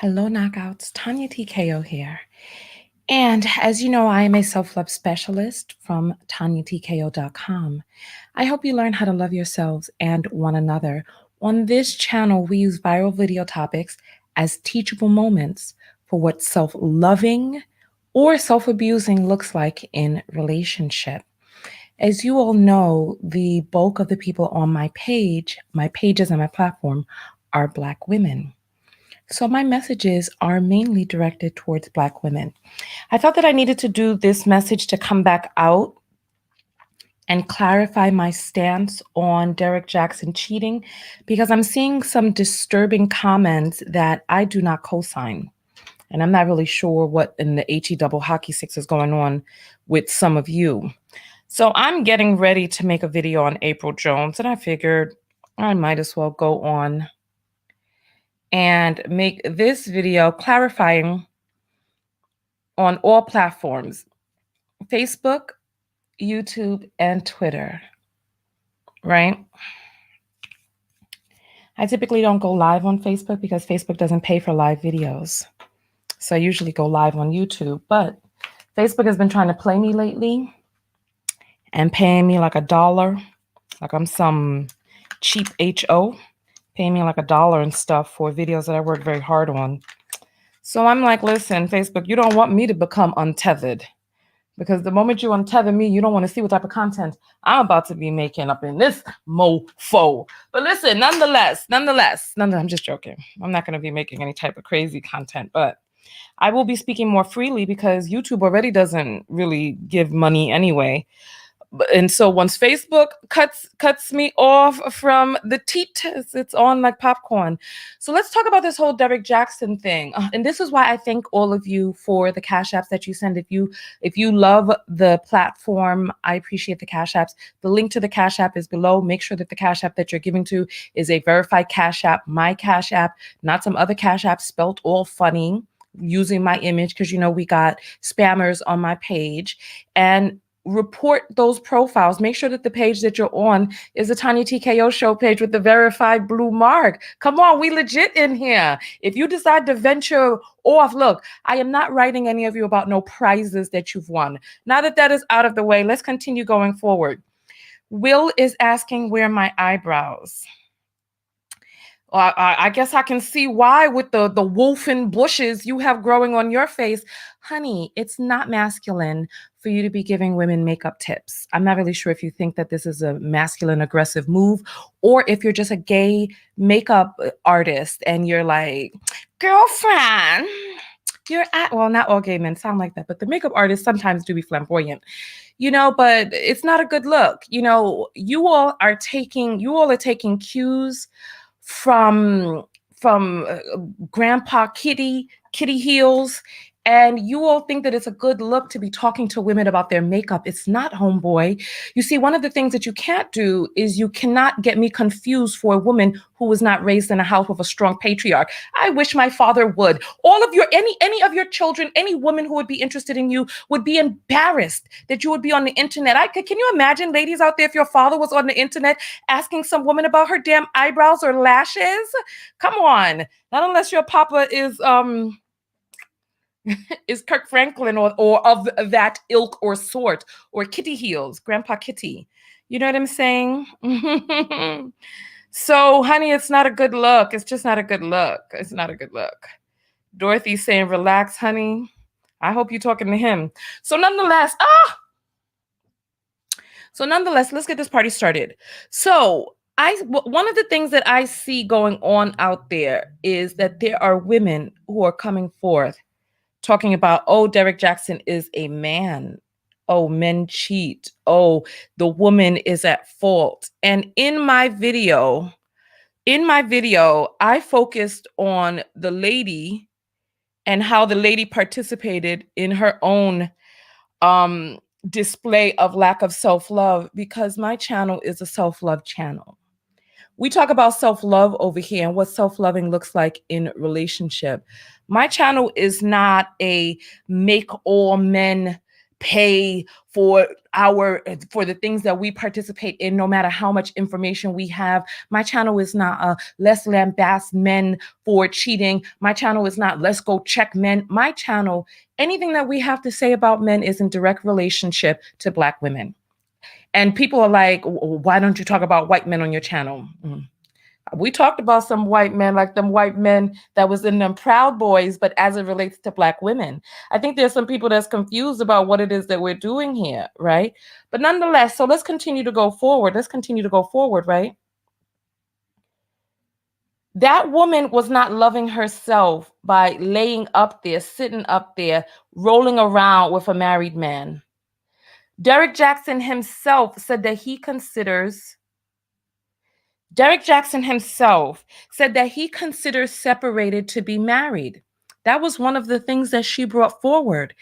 Hello, Knockouts. Tanya TKO here. And as you know, I am a self-love specialist from TanyaTKO.com. I hope you learn how to love yourselves and one another. On this channel, we use viral video topics as teachable moments for what self-loving or self-abusing looks like in relationship. As you all know, the bulk of the people on my pages and my platform are Black women. So my messages are mainly directed towards Black women. I felt that I needed to do this message to come back out and clarify my stance on Derek Jackson cheating, because I'm seeing some disturbing comments that I do not co-sign. And I'm not really sure what in the HE double hockey sticks is going on with some of you. So I'm getting ready to make a video on April Jones, and I figured I might as well go on and make this video clarifying on all platforms, Facebook, YouTube, and Twitter, right? I typically don't go live on Facebook because Facebook doesn't pay for live videos. So I usually go live on YouTube, but Facebook has been trying to play me lately and paying me like $1, like I'm some cheap HO, paying me like $1 and stuff for videos that I work very hard on. So I'm like, listen, Facebook, you don't want me to become untethered, because the moment you untether me, you don't want to see what type of content I'm about to be making up in this mofo. But listen, nonetheless, I'm just joking. I'm not going to be making any type of crazy content, but I will be speaking more freely because YouTube already doesn't really give money anyway. And so once Facebook cuts me off from the teat, it's on like popcorn. So let's talk about this whole Derek Jackson thing. And this is why I thank all of you for the Cash Apps that you send. If you love the platform, I appreciate the Cash Apps. The link to the Cash App is below. Make sure that the Cash App that you're giving to is a verified Cash App, my Cash App, not some other Cash App spelt all funny using my image, because you know we got spammers on my page. And report those profiles. Make sure that the page that you're on is a Tanya TKO show page with the verified blue mark. Come on, we legit in here. If you decide to venture off, look, I am not writing any of you about no prizes that you've won. Now that that is out of the way, let's continue going forward. Will is asking, where are my eyebrows? I guess I can see why with the wolfen bushes you have growing on your face. Honey, it's not masculine for you to be giving women makeup tips. I'm not really sure if you think that this is a masculine aggressive move, or if you're just a gay makeup artist and you're like, girlfriend, well, not all gay men sound like that, but the makeup artists sometimes do be flamboyant, but it's not a good look. You all are taking cues from Grandpa Kitty Heels, and you all think that it's a good look to be talking to women about their makeup. It's not, homeboy. You see, one of the things that you can't do is you cannot get me confused for a woman who was not raised in a house with a strong patriarch. I wish my father would. All of your, any of your children, any woman who would be interested in you would be embarrassed that you would be on the internet. Can you imagine, ladies out there, if your father was on the internet asking some woman about her damn eyebrows or lashes? Come on. Not unless your papa is Kirk Franklin or of that ilk or sort, or Kitty Heels, Grandpa Kitty. You know what I'm saying? So, honey, it's not a good look. It's just not a good look. It's not a good look. Dorothy's saying, relax, honey. I hope you're talking to him. So nonetheless, let's get this party started. So one of the things that I see going on out there is that there are women who are coming forth talking about, oh, Derek Jackson is a man. Oh, men cheat. Oh, the woman is at fault. And in my video, I focused on the lady and how the lady participated in her own display of lack of self-love, because my channel is a self-love channel. We talk about self-love over here and what self-loving looks like in relationship. My channel is not a make all men pay for the things that we participate in, no matter how much information we have. My channel is not let's lambast men for cheating. My channel is not let's go check men. My channel, anything that we have to say about men is in direct relationship to Black women. And people are like, why don't you talk about white men on your channel? We talked about some white men, like them white men that was in them Proud Boys, but as it relates to Black women, I think there's some people that's confused about what it is that we're doing here, right? But nonetheless, so let's continue to go forward. Right? That woman was not loving herself by laying up there, sitting up there, rolling around with a married man. Derek Jackson himself said that he considers separated to be married. That was one of the things that she brought forward.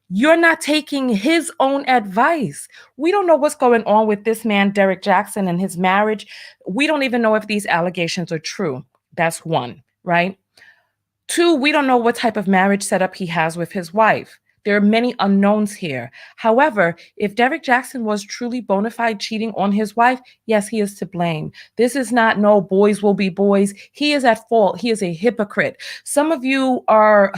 You're not taking his own advice. We don't know what's going on with this man, Derek Jackson, and his marriage. We don't even know if these allegations are true. That's one, right? Two, we don't know what type of marriage setup he has with his wife. There are many unknowns here. However, if Derek Jackson was truly bona fide cheating on his wife, yes, he is to blame. This is not no boys will be boys. He is at fault. He is a hypocrite. Some of you are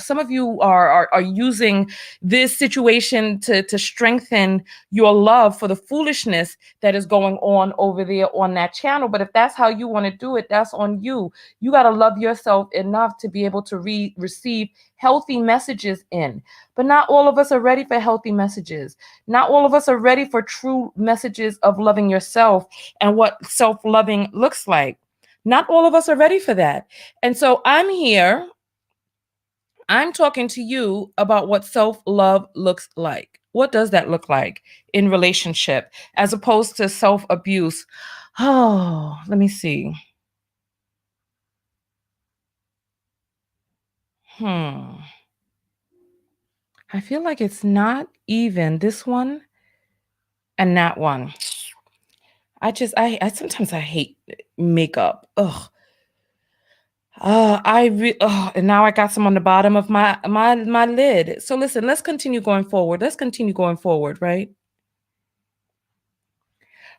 using this situation to strengthen your love for the foolishness that is going on over there on that channel. But if that's how you want to do it, that's on you. You got to love yourself enough to be able to receive healthy messages in. But not all of us are ready for healthy messages. Not all of us are ready for true messages of loving yourself and what self-loving looks like. Not all of us are ready for that. And so I'm here. I'm talking to you about what self-love looks like. What does that look like in relationship as opposed to self-abuse? Oh, let me see. I feel like it's not even this one and that one. I sometimes I hate makeup. Ugh. And now I got some on the bottom of my lid. So listen, let's continue going forward. Right?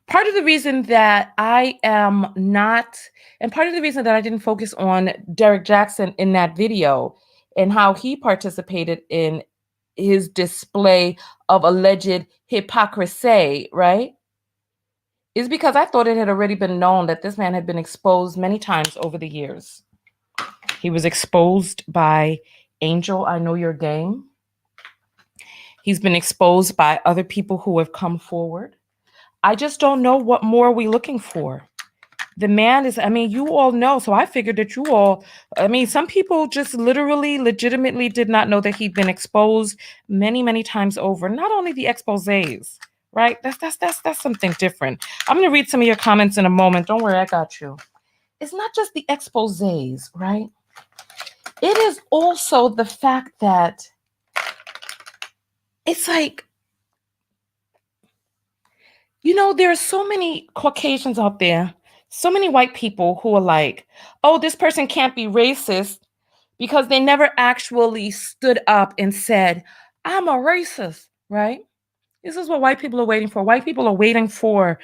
Part of the reason that I am not, and part of the reason that I didn't focus on Derek Jackson in that video and how he participated in his display of alleged hypocrisy, right? Is because I thought it had already been known that this man had been exposed many times over the years. He was exposed by Angel, I Know Your Game. He's been exposed by other people who have come forward. I just don't know what more are we looking for. The man is, you all know, so I figured that you all, some people just literally, legitimately did not know that he'd been exposed many, many times over. Not only the exposés, right? That's something different. I'm going to read some of your comments in a moment. Don't worry, I got you. It's not just the exposés, right? It is also the fact that it's like, there are so many Caucasians out there, so many white people who are like, oh, this person can't be racist because they never actually stood up and said, I'm a racist, right? This is what white people are waiting for. White people are waiting for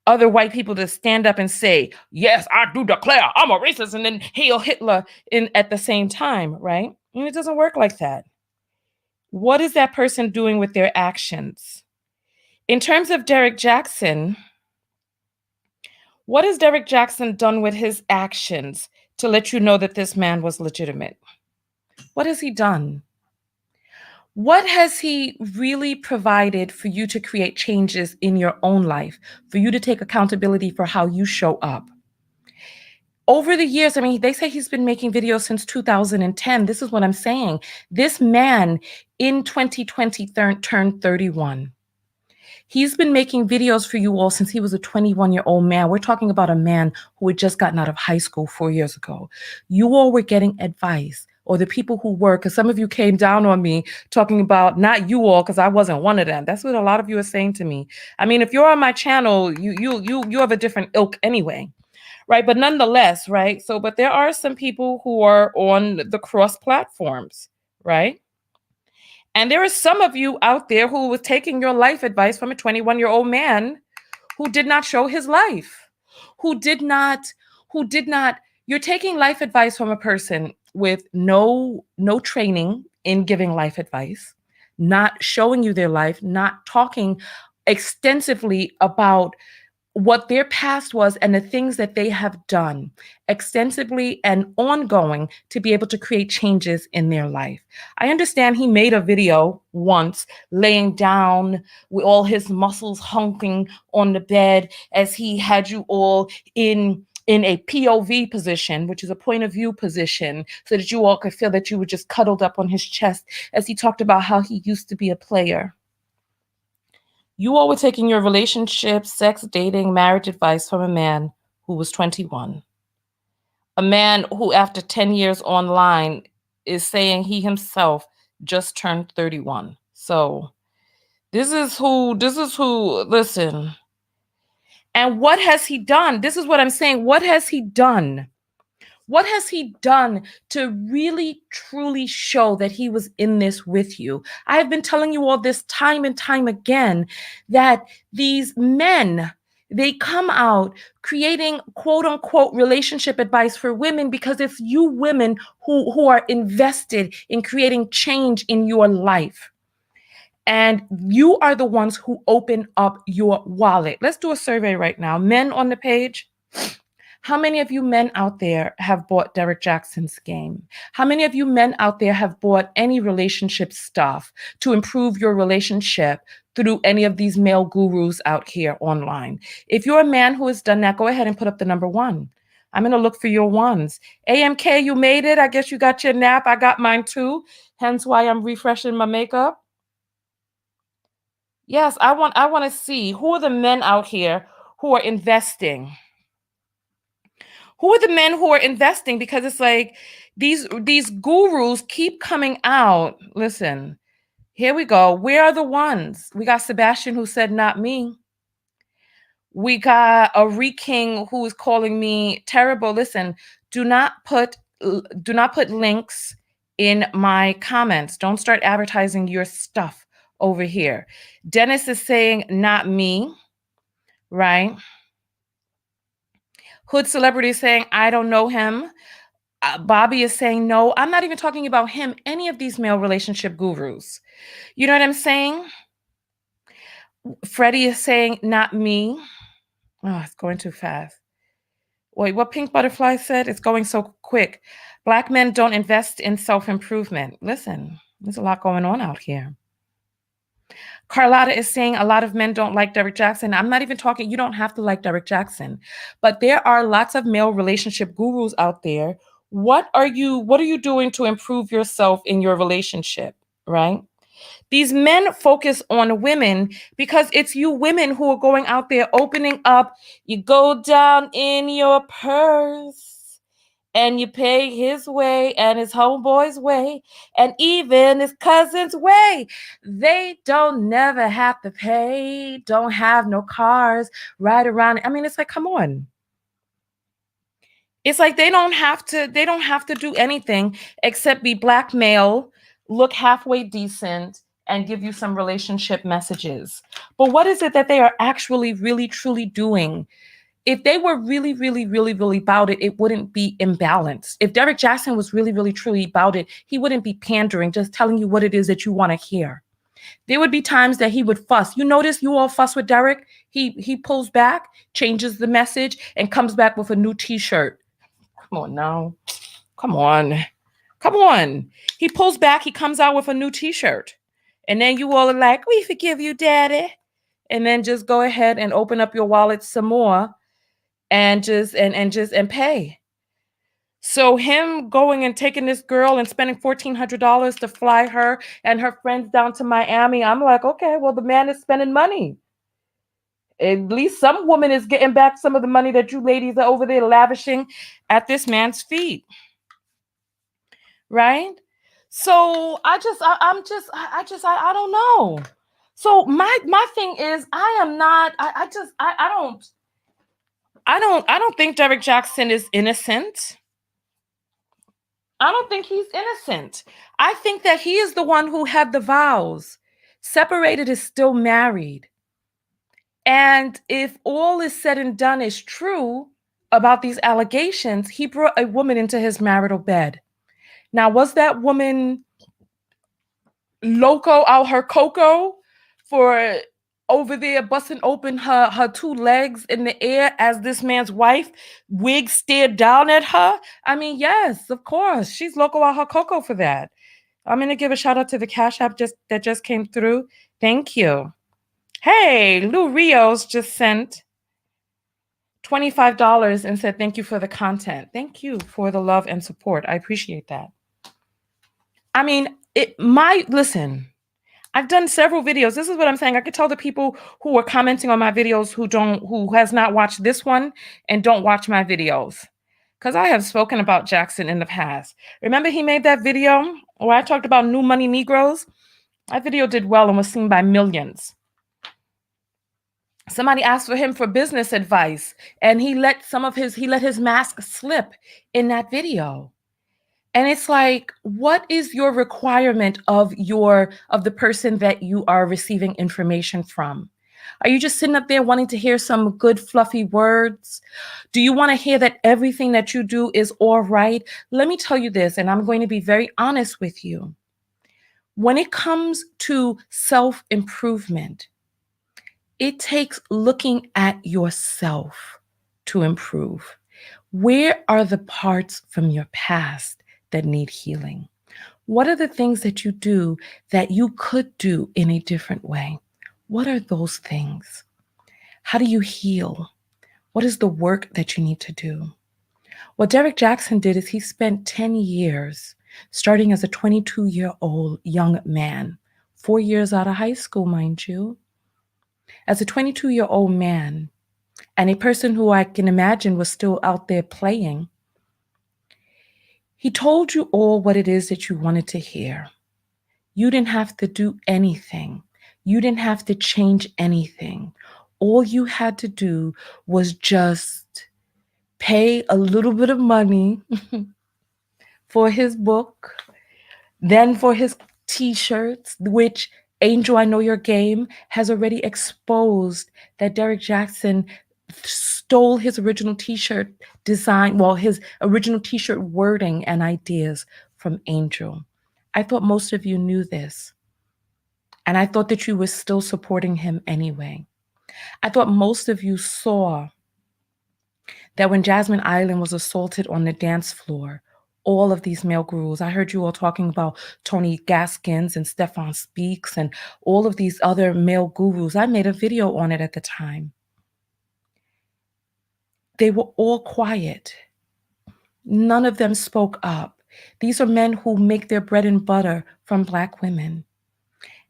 other white people to stand up and say, yes, I do declare I'm a racist, and then hail Hitler at the same time, right? And it doesn't work like that. What is that person doing with their actions? In terms of Derek Jackson, what has Derek Jackson done with his actions to let you know that this man was legitimate? What has he done? What has he really provided for you to create changes in your own life, for you to take accountability for how you show up? Over the years, they say he's been making videos since 2010. This is what I'm saying. This man in 2020 turned 31. He's been making videos for you all since he was a 21-year-old man. We're talking about a man who had just gotten out of high school 4 years ago. You all were getting advice, or the people who were, because some of you came down on me talking about, not you all, because I wasn't one of them. That's what a lot of you are saying to me. If you're on my channel, you have a different ilk anyway. Right. But nonetheless, right. So, but there are some people who are on the cross platforms, right? And there are some of you out there who was taking your life advice from a 21-year-old man who did not show his life, who did not, you're taking life advice from a person with no training in giving life advice, not showing you their life, not talking extensively about what their past was and the things that they have done extensively and ongoing to be able to create changes in their life. I understand he made a video once laying down with all his muscles hunking on the bed as he had you all in a POV position, which is a point of view position, so that you all could feel that you were just cuddled up on his chest as he talked about how he used to be a player. You all were taking your relationship, sex, dating, marriage advice from a man who was 21. A man who, after 10 years online, is saying he himself just turned 31. So this is who, listen. And what has he done? This is what I'm saying. What has he done? What has he done to really, truly show that he was in this with you? I have been telling you all this time and time again that these men, they come out creating quote unquote relationship advice for women because it's you women who are invested in creating change in your life. And you are the ones who open up your wallet. Let's do a survey right now. Men on the page. How many of you men out there have bought Derek Jackson's game? How many of you men out there have bought any relationship stuff to improve your relationship through any of these male gurus out here online? If you're a man who has done that, go ahead and put up the number 1. I'm going to look for your ones. AMK, you made it. I guess you got your nap. I got mine too. Hence why I'm refreshing my makeup. Yes, I want to see who are the men out here who are investing. Who are the men who are investing? Because it's like these gurus keep coming out. Listen, here we go. Where are the ones? We got Sebastian who said not me. We got a King who is calling me terrible. Listen, do not put links in my comments. Don't start advertising your stuff over here. Dennis is saying not me, right? Hood Celebrity is saying I don't know him. Bobby is saying no. I'm not even talking about him, any of these male relationship gurus. You know what I'm saying? Freddie is saying not me. Oh, it's going too fast. Wait, what Pink Butterfly said? It's going so quick. Black men don't invest in self-improvement. Listen, there's a lot going on out here. Carlotta is saying a lot of men don't like Derek Jackson. I'm not even talking, you don't have to like Derek Jackson, but there are lots of male relationship gurus out there. What are you doing to improve yourself in your relationship, right? These men focus on women because it's you women who are going out there opening up. You go down in your purse and you pay his way and his homeboy's way and even his cousin's way. They don't never have to pay, don't have no cars, ride around. I mean, it's like, come on. It's like they don't have to do anything except be black male, look halfway decent, and give you some relationship messages. But what is it that they are actually really truly doing? If they were really, really, really, really about it, it wouldn't be imbalanced. If Derek Jackson was really, really, truly about it, he wouldn't be pandering, just telling you what it is that you want to hear. There would be times that he would fuss. You notice you all fuss with Derek? He pulls back, changes the message, and comes back with a new t-shirt. Come on now. Come on. Come on. He pulls back, he comes out with a new t-shirt. And then you all are like, we forgive you, daddy. And then just go ahead and open up your wallet some more and just pay. So him going and taking this girl and spending $1,400 to fly her and her friends down to Miami, I'm like, okay, well, the man is spending money. At least some woman is getting back some of the money that you ladies are over there lavishing at this man's feet. Right? So I don't know. So my thing is I don't think Derek Jackson is innocent. I don't think he's innocent. I think that he is the one who had the vows. Separated is still married. And if all is said and done is true about these allegations, he brought a woman into his marital bed. Now, was that woman loco out her cocoa for over there busting open her two legs in the air as this man's wife wig stared down at her? I mean, yes, of course. She's loco out her cocoa for that. I'm gonna give a shout out to the Cash App that just came through. Thank you. Hey, Lou Rios just sent $25 and said thank you for the content. Thank you for the love and support. I appreciate that. I mean, listen, I've done several videos. This is what I'm saying. I could tell the people who are commenting on my videos who has not watched this one and don't watch my videos. Because I have spoken about Jackson in the past. Remember he made that video where I talked about new money Negroes? That video did well and was seen by millions. Somebody asked for him for business advice, and he let his mask slip in that video. And it's like, what is your requirement of the person that you are receiving information from? Are you just sitting up there wanting to hear some good fluffy words? Do you want to hear that everything that you do is all right? Let me tell you this, and I'm going to be very honest with you. When it comes to self-improvement, it takes looking at yourself to improve. Where are the parts from your past that need healing? What are the things that you do that you could do in a different way? What are those things? How do you heal? What is the work that you need to do? What Derek Jackson did is he spent 10 years, starting as a 22-year-old young man, 4 years out of high school, mind you. As a 22-year-old man, and a person who I can imagine was still out there playing, he told you all what it is that you wanted to hear. You didn't have to do anything. You didn't have to change anything. All you had to do was just pay a little bit of money for his book, then for his t-shirts, which Angel, I Know Your Game has already exposed that Derek Jackson stole his original t-shirt design, his original t-shirt wording and ideas from Angel. I thought most of you knew this. And I thought that you were still supporting him anyway. I thought most of you saw that when Jasmine Island was assaulted on the dance floor, all of these male gurus, I heard you all talking about Tony Gaskins and Stefan Speaks and all of these other male gurus. I made a video on it at the time. They were all quiet. None of them spoke up. These are men who make their bread and butter from Black women.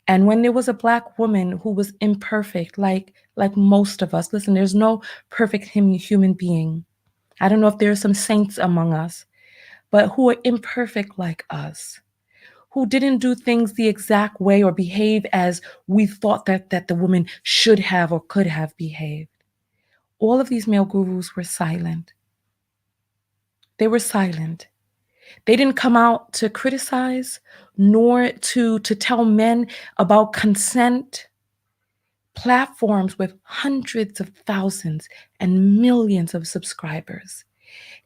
And when there was a Black woman who was imperfect, like most of us, listen, there's no perfect human being. I don't know if there are some saints among us, but who are imperfect like us, who didn't do things the exact way or behave as we thought that the woman should have or could have behaved. All of these male gurus were silent. They were silent. They didn't come out to criticize, nor to tell men about consent. Platforms with hundreds of thousands and millions of subscribers.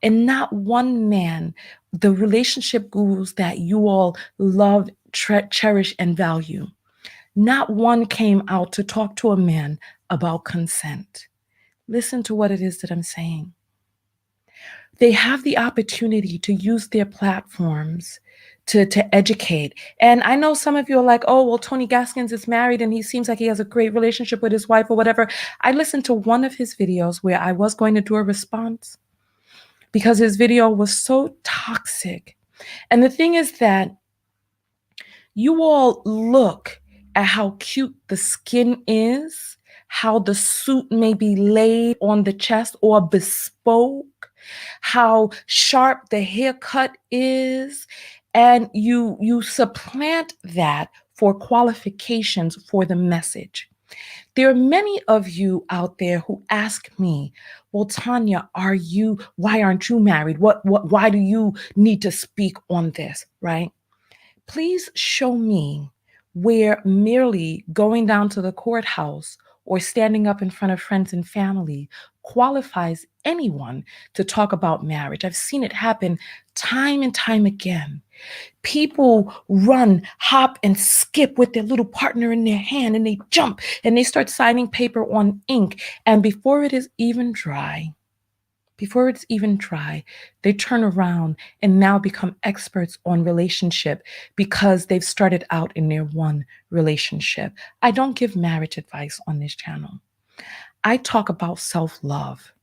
And not one man, the relationship gurus that you all love, cherish, and value, not one came out to talk to a man about consent. Listen to what it is that I'm saying. They have the opportunity to use their platforms to educate. And I know some of you are like, oh, well, Tony Gaskins is married and he seems like he has a great relationship with his wife or whatever. I listened to one of his videos where I was going to do a response because his video was so toxic. And the thing is that you all look at how cute the skin is, how the suit may be laid on the chest or bespoke, how sharp the haircut is, and you supplant that for qualifications for the message. There are many of you out there who ask me, well, Tanya, why aren't you married? Why do you need to speak on this, right? Please show me where merely going down to the courthouse or standing up in front of friends and family qualifies anyone to talk about marriage. I've seen it happen time and time again. People run, hop, and skip with their little partner in their hand, and they jump and they start signing paper on ink. And before it's even dry, they turn around and now become experts on relationship because they've started out in their one relationship. I don't give marriage advice on this channel. I talk about self-love.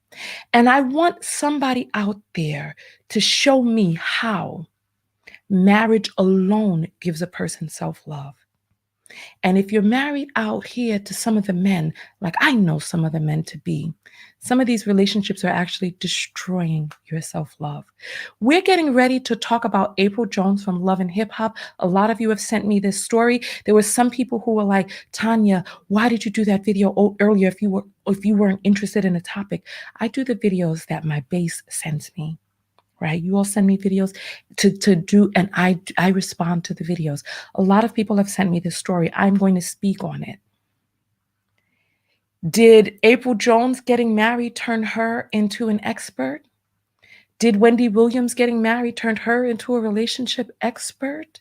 And I want somebody out there to show me how marriage alone gives a person self-love. And if you're married out here to some of the men, like I know some of the men to be, some of these relationships are actually destroying your self-love. We're getting ready to talk about April Jones from Love and Hip Hop. A lot of you have sent me this story. There were some people who were like, Tanya, why did you do that video earlier if you weren't interested in a topic? I do the videos that my base sends me. Right? You all send me videos to do, and I respond to the videos. A lot of people have sent me this story. I'm going to speak on it. Did April Jones getting married turn her into an expert? Did Wendy Williams getting married turn her into a relationship expert?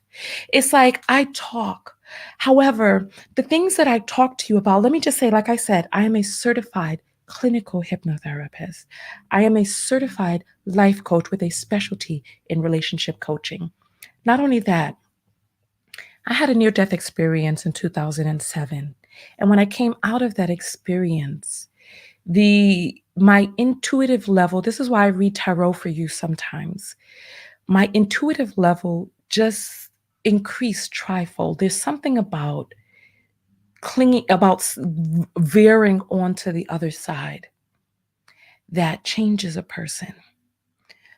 It's like I talk. However, the things that I talk to you about, let me just say, like I said, I am a certified clinical hypnotherapist. I am a certified life coach with a specialty in relationship coaching. Not only that, I had a near-death experience in 2007. And when I came out of that experience, my intuitive level, this is why I read tarot for you sometimes. My intuitive level just increased trifold. There's something about veering onto the other side that changes a person.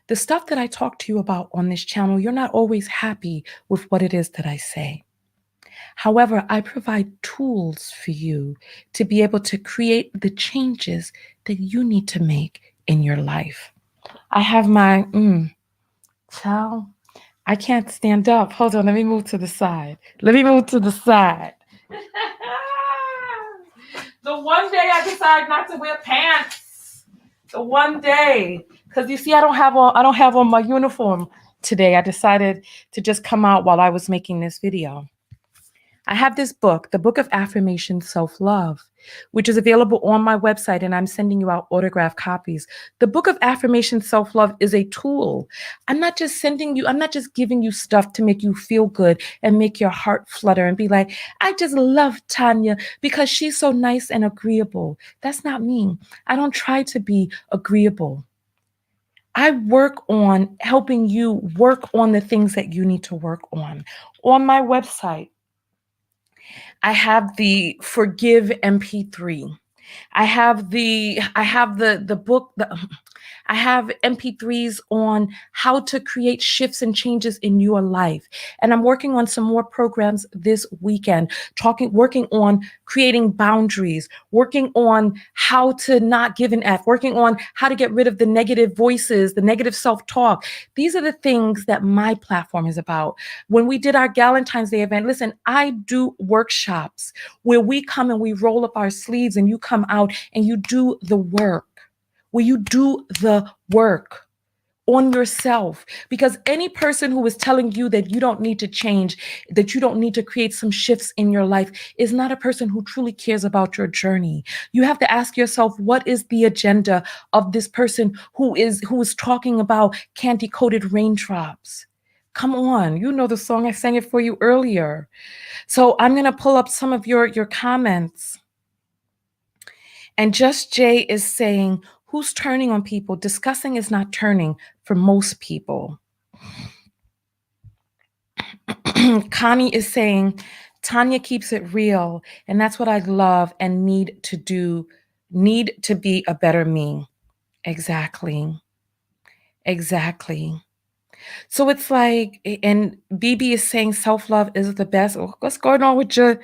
The stuff that I talk to you about on this channel, you're not always happy with what it is that I say. However, I provide tools for you to be able to create the changes that you need to make in your life. I have my, child, I can't stand up. Hold on, let me move to the side. The one day I decide not to wear pants. The one day, because you see, I don't have on my uniform today. I decided to just come out while I was making this video. I have this book, the Book of Affirmation Self-Love, which is available on my website, and I'm sending you out autographed copies. The Book of Affirmation Self-Love is a tool. I'm not just giving you stuff to make you feel good and make your heart flutter and be like, I just love Tanya because she's so nice and agreeable. That's not me. I don't try to be agreeable. I work on helping you work on the things that you need to work on. On my website, I have the Forgive MP3. I have the book, I have MP3s on how to create shifts and changes in your life. And I'm working on some more programs this weekend, working on creating boundaries, working on how to not give an F, working on how to get rid of the negative voices, the negative self-talk. These are the things that my platform is about. When we did our Galentine's Day event, listen, I do workshops where we come and we roll up our sleeves and you come out and you do the work. Where you do the work on yourself. Because any person who is telling you that you don't need to change, that you don't need to create some shifts in your life, is not a person who truly cares about your journey. You have to ask yourself, what is the agenda of this person who is talking about candy-coated raindrops? Come on, you know the song, I sang it for you earlier. So I'm going to pull up some of your comments. And Just Jay is saying, who's turning on people? Discussing is not turning for most people. Connie is saying, Tanya keeps it real, and that's what I love and need to be a better me. Exactly. So it's like, and BB is saying self-love is the best. What's going on with your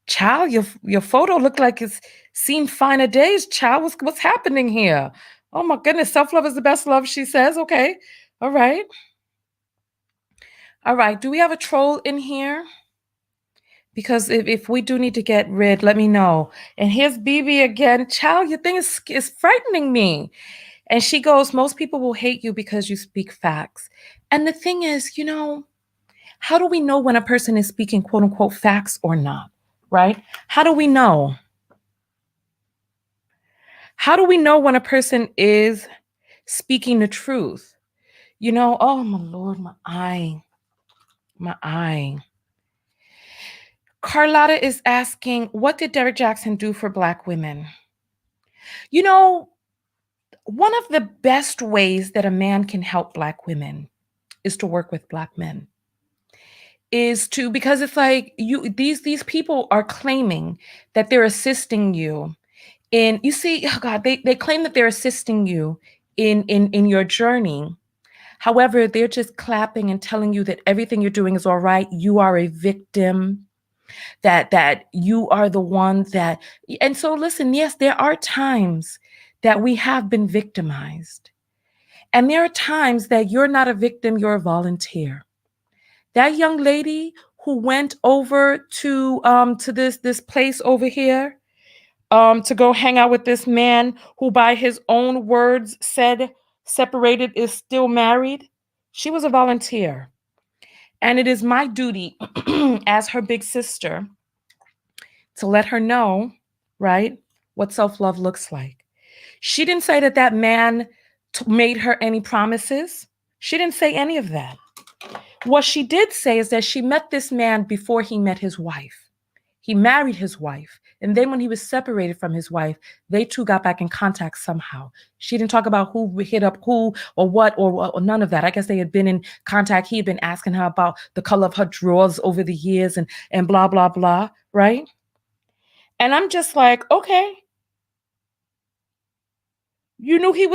Child, your photo looked like it's seen finer days. Child, what's happening here? Oh my goodness, self-love is the best love, she says. Okay. All right. All right. Do we have a troll in here? Because if we do need to get rid, let me know. And here's BB again. Child, your thing is frightening me. And she goes, most people will hate you because you speak facts. And the thing is, how do we know when a person is speaking quote unquote facts or not? Right? How do we know? How do we know when a person is speaking the truth? Oh my Lord, my eye. My eye. Carlotta is asking, what did Derek Jackson do for Black women? One of the best ways that a man can help Black women is to work with Black men. Because it's like these people are claiming that they're assisting you in, you see, oh God, they claim that they're assisting you in your journey. However, they're just clapping and telling you that everything you're doing is all right. You are a victim, that you are the one that, and so listen, yes, there are times that we have been victimized. And there are times that you're not a victim, you're a volunteer. That young lady who went over to this place over here to go hang out with this man who by his own words said separated is still married, she was a volunteer. And it is my duty as her big sister to let her know, right, what self-love looks like. She didn't say that man made her any promises. She didn't say any of that. What she did say is that she met this man before he met his wife. He married his wife. And then when he was separated from his wife, they two got back in contact somehow. She didn't talk about who hit up who or what or none of that. I guess they had been in contact. He had been asking her about the color of her drawers over the years and blah, blah, blah, right? And I'm just like, okay. You knew he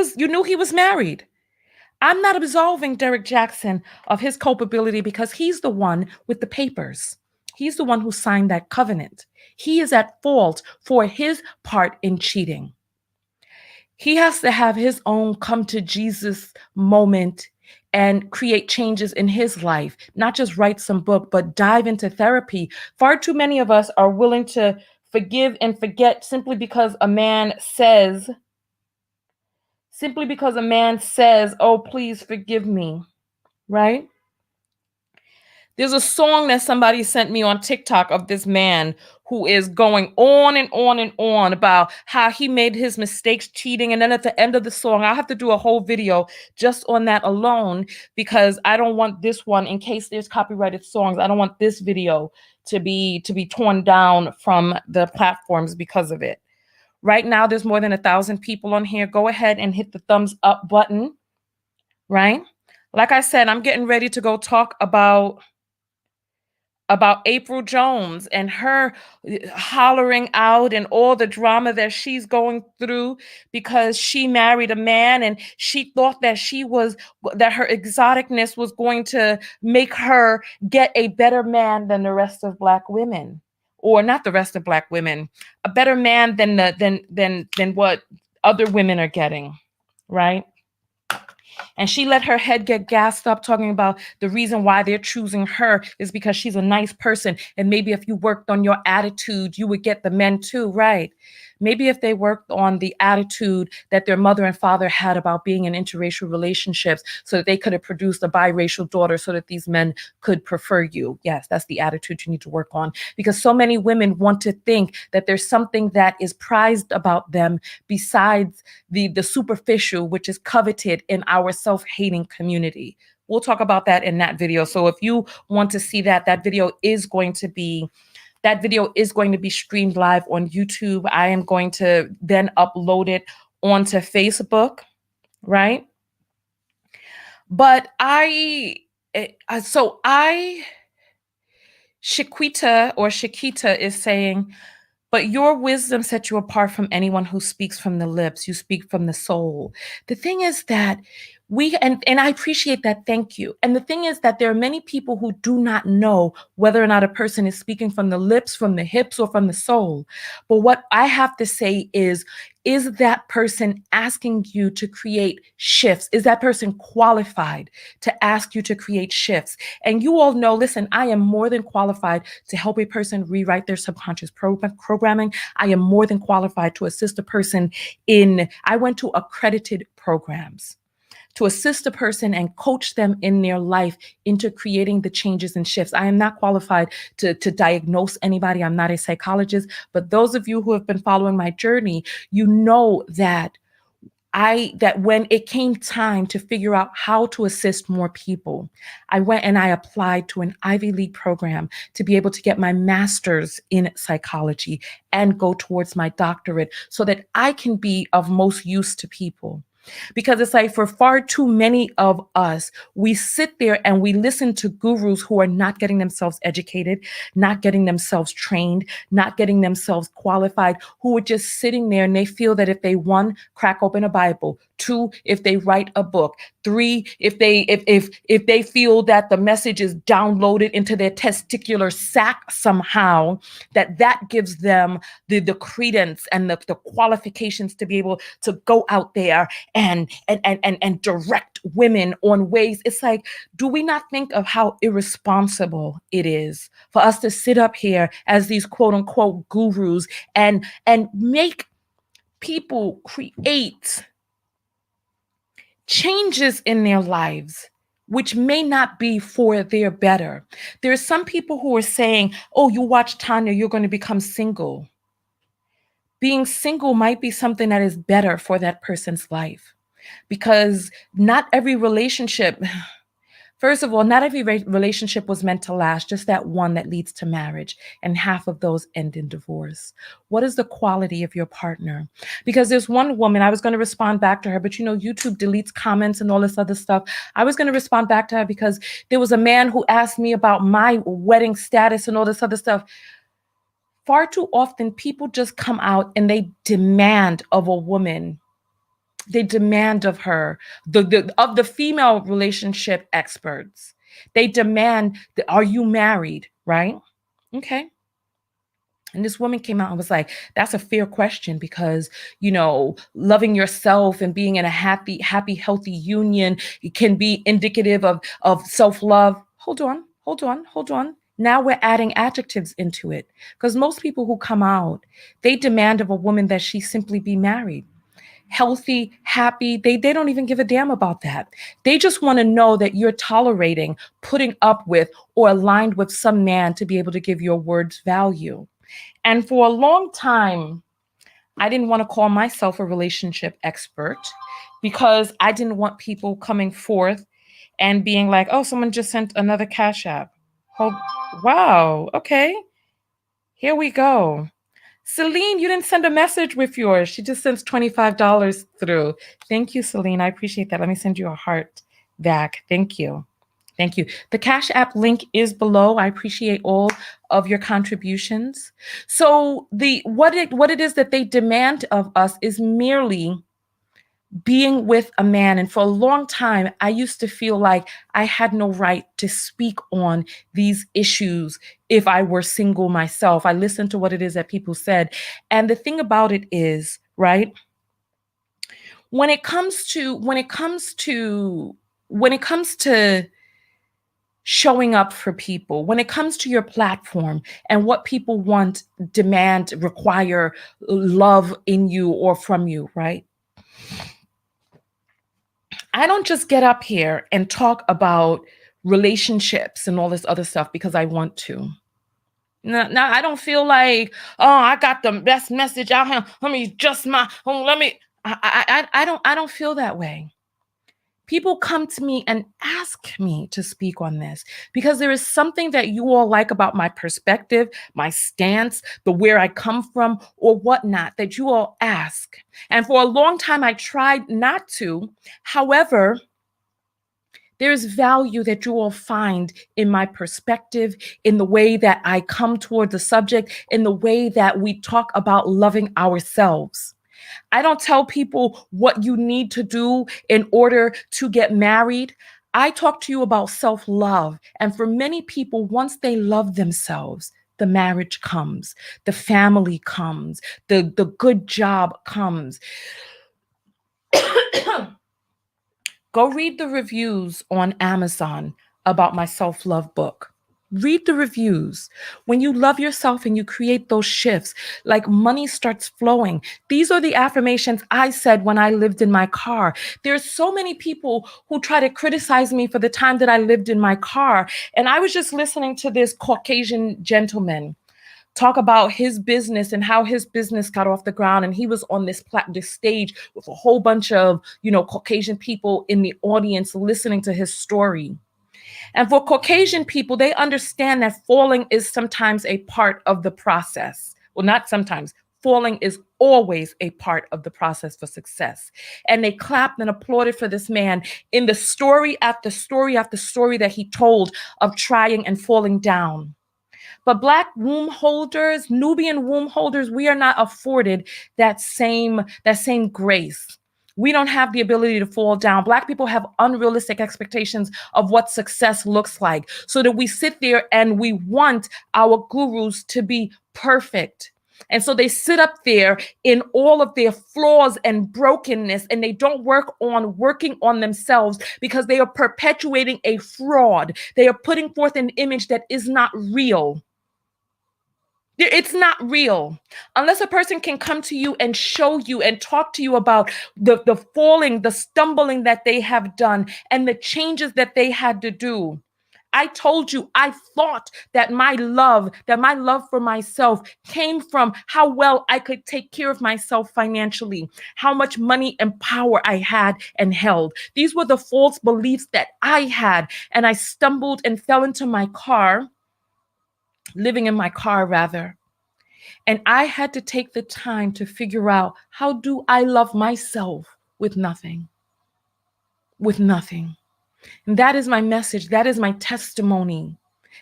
was married. I'm not absolving Derek Jackson of his culpability because he's the one with the papers. He's the one who signed that covenant. He is at fault for his part in cheating. He has to have his own come to Jesus moment and create changes in his life, not just write some book, but dive into therapy. Far too many of us are willing to forgive and forget simply because a man says, oh, please forgive me, right? There's a song that somebody sent me on TikTok of this man who is going on and on and on about how he made his mistakes cheating. And then at the end of the song, I'll have to do a whole video just on that alone, because I don't want this one, in case there's copyrighted songs, I don't want this video to be torn down from the platforms because of it. Right now, there's more than 1,000 people on here. Go ahead and hit the thumbs up button, right? Like I said, I'm getting ready to go talk about April Jones and her hollering out and all the drama that she's going through because she married a man and she thought that her exoticness was going to make her get a better man than the rest of Black women, or not the rest of Black women, a better man than what other women are getting, right? And she let her head get gassed up talking about the reason why they're choosing her is because she's a nice person. And maybe if you worked on your attitude, you would get the men too, right? Maybe if they worked on the attitude that their mother and father had about being in interracial relationships so that they could have produced a biracial daughter so that these men could prefer you. Yes, that's the attitude you need to work on, because so many women want to think that there's something that is prized about them besides the superficial, which is coveted in our self-hating community. We'll talk about that in that video. So if you want to see that video is going to be streamed live on YouTube. I am going to then upload it onto Facebook, right? But Shakita is saying, but your wisdom sets you apart from anyone who speaks from the lips. You speak from the soul. The thing is that And I appreciate that. Thank you. And the thing is that there are many people who do not know whether or not a person is speaking from the lips, from the hips, or from the soul. But what I have to say is that person asking you to create shifts? Is that person qualified to ask you to create shifts? And you all know, listen, I am more than qualified to help a person rewrite their subconscious programming. I am more than qualified to assist a person I went to accredited programs to assist a person and coach them in their life into creating the changes and shifts. I am not qualified to diagnose anybody. I'm not a psychologist, but those of you who have been following my journey, you know that when it came time to figure out how to assist more people, I went and I applied to an Ivy League program to be able to get my master's in psychology and go towards my doctorate so that I can be of most use to people. Because it's like for far too many of us, we sit there and we listen to gurus who are not getting themselves educated, not getting themselves trained, not getting themselves qualified, who are just sitting there and they feel that if they, one, crack open a Bible, two, if they write a book, three, if they feel that the message is downloaded into their testicular sac somehow, that gives them the credence and the qualifications to be able to go out there and direct women on ways. It's like, do we not think of how irresponsible it is for us to sit up here as these quote unquote gurus and make people create changes in their lives which may not be for their better? There's some people who are saying, oh, you watch Tanya, you're going to become single. Being single might be something that is better for that person's life. Because not every relationship, first of all, not every relationship was meant to last, just that one that leads to marriage. And half of those end in divorce. What is the quality of your partner? Because there's one woman, I was going to respond back to her, but YouTube deletes comments and all this other stuff. I was going to respond back to her because there was a man who asked me about my wedding status and all this other stuff. Far too often, people just come out and they demand of a woman. They demand of her, of the female relationship experts. They demand, are you married, right? Okay. And this woman came out and was like, that's a fair question because, loving yourself and being in a happy, healthy union can be indicative of self-love. Hold on. Now we're adding adjectives into it because most people who come out, they demand of a woman that she simply be married. Healthy, happy. They don't even give a damn about that. They just want to know that you're tolerating, putting up with, or aligned with some man to be able to give your words value. And for a long time, I didn't want to call myself a relationship expert because I didn't want people coming forth and being like, oh, someone just sent another Cash App. Oh, wow. Okay. Here we go. Celine, you didn't send a message with yours. She just sends $25 through. Thank you, Celine. I appreciate that. Let me send you a heart back. Thank you. Thank you. The Cash App link is below. I appreciate all of your contributions. So what it is that they demand of us is merely being with a man. And for a long time, I used to feel like I had no right to speak on these issues if I were single myself. I listened to what it is that people said. And the thing about it is, right, when it comes to showing up for people, when it comes to your platform and what people want, demand, require, love in you or from you, right? I don't just get up here and talk about relationships and all this other stuff because I want to. Now I don't feel like, oh, I got the best message out here. Let me adjust I don't feel that way. People come to me and ask me to speak on this because there is something that you all like about my perspective, my stance, the where I come from, or whatnot that you all ask. And for a long time, I tried not to. However, there's value that you all find in my perspective, in the way that I come toward the subject, in the way that we talk about loving ourselves. I don't tell people what you need to do in order to get married. I talk to you about self-love. And for many people, once they love themselves, the marriage comes, the family comes, the good job comes. Go read the reviews on Amazon about my self-love book. Read the reviews. When you love yourself and you create those shifts, like money starts flowing. These are the affirmations I said when I lived in my car. There's so many people who try to criticize me for the time that I lived in my car. And I was just listening to this Caucasian gentleman talk about his business and how his business got off the ground. And he was on this stage with a whole bunch of, Caucasian people in the audience listening to his story. And for Caucasian people, they understand that falling is sometimes a part of the process. Well, not sometimes. Falling is always a part of the process for success. And they clapped and applauded for this man in the story after story after story that he told of trying and falling down. But Black womb holders, Nubian womb holders, we are not afforded that same grace. We don't have the ability to fall down. Black people have unrealistic expectations of what success looks like, so that we sit there and we want our gurus to be perfect. And so they sit up there in all of their flaws and brokenness, and they don't working on themselves, because they are perpetuating a fraud. They are putting forth an image that is not real. It's not real. Unless a person can come to you and show you and talk to you about the falling, the stumbling that they have done and the changes that they had to do. I told you, I thought that my love for myself came from how well I could take care of myself financially, how much money and power I had and held. These were the false beliefs that I had. And I stumbled and fell into my car, living in my car rather. And I had to take the time to figure out, how do I love myself with nothing? With nothing. And that is my message. That is my testimony.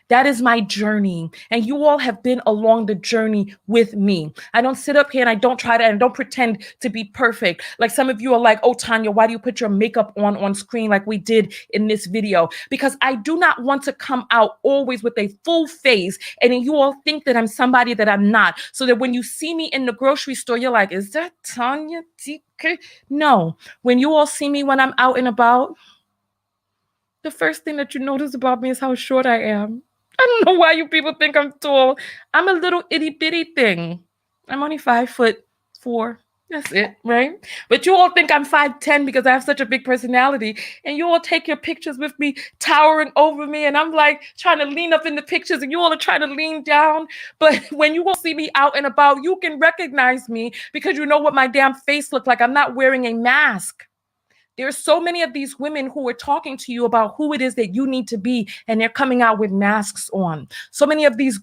That is my journey. And you all have been along the journey with me. I don't sit up here and I don't try to, and I don't pretend to be perfect. Like some of you are like, oh, Tanya, why do you put your makeup on screen like we did in this video? Because I do not want to come out always with a full face and then you all think that I'm somebody that I'm not. So that when you see me in the grocery store, you're like, is that Tanya TK? No. When you all see me when I'm out and about, the first thing that you notice about me is how short I am. I don't know why you people think I'm tall. I'm a little itty bitty thing. I'm only 5'4". That's it, right? But you all think I'm 5'10" because I have such a big personality. And you all take your pictures with me towering over me. And I'm like trying to lean up in the pictures and you all are trying to lean down. But when you all see me out and about, you can recognize me because you know what my damn face looks like. I'm not wearing a mask. There are so many of these women who are talking to you about who it is that you need to be, and they're coming out with masks on. So many of these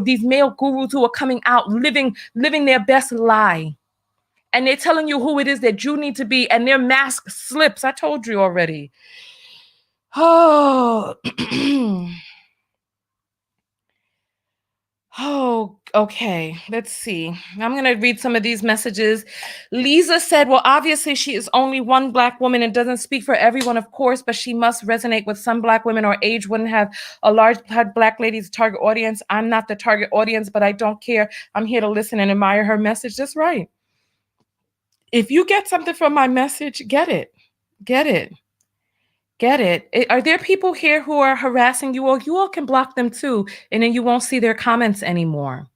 these male gurus who are coming out living their best lie. And they're telling you who it is that you need to be, and their mask slips. I told you already. Oh. Oh, okay. Let's see. I'm going to read some of these messages. Lisa said, well, obviously she is only one Black woman and doesn't speak for everyone, of course, but she must resonate with some Black women, or age wouldn't have a large Black ladies target audience. I'm not the target audience, but I don't care. I'm here to listen and admire her message. That's right. If you get something from my message, get it. Get it. Get it. Are there people here who are harassing you all? You all can block them too, and then you won't see their comments anymore.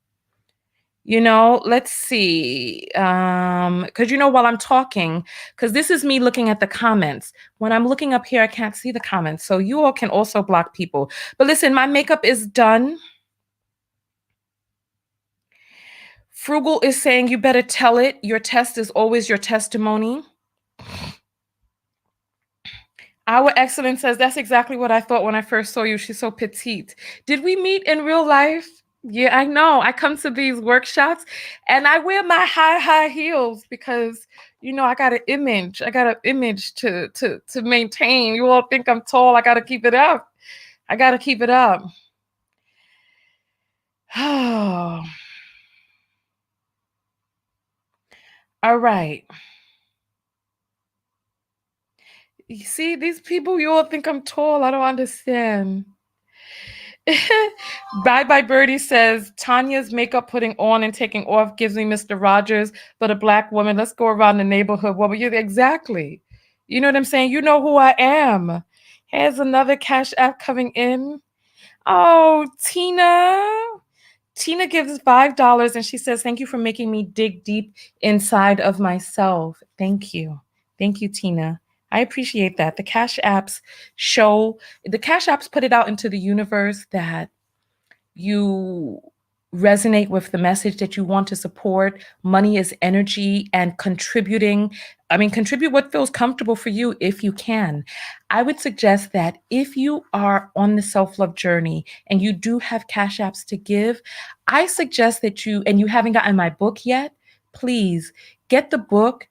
Let's see. Because while I'm talking, because this is me looking at the comments. When I'm looking up here, I can't see the comments. So you all can also block people. But listen, my makeup is done. Frugal is saying you better tell it. Your test is always your testimony. Our Excellence says, that's exactly what I thought when I first saw you. She's so petite. Did we meet in real life? Yeah, I know. I come to these workshops and I wear my high heels because, I got an image. I got an image to maintain. You all think I'm tall. I got to keep it up. I got to keep it up. Oh. All right. You see, these people, you all think I'm tall. I don't understand. Bye Bye Birdie says Tanya's makeup putting on and taking off gives me Mr. Rogers, but a black woman. Let's go around the neighborhood. What were you exactly? You know what I'm saying? You know who I am. Here's another Cash App coming in. Oh, Tina. Tina gives $5 and she says, "Thank you for making me dig deep inside of myself." Thank you. Thank you, Tina. I appreciate that. The Cash Apps put it out into the universe that you resonate with the message that you want to support. Money is energy, and contribute what feels comfortable for you if you can. I would suggest that if you are on the self love journey and you do have Cash Apps to give, I suggest that and you haven't gotten my book yet, please get the book.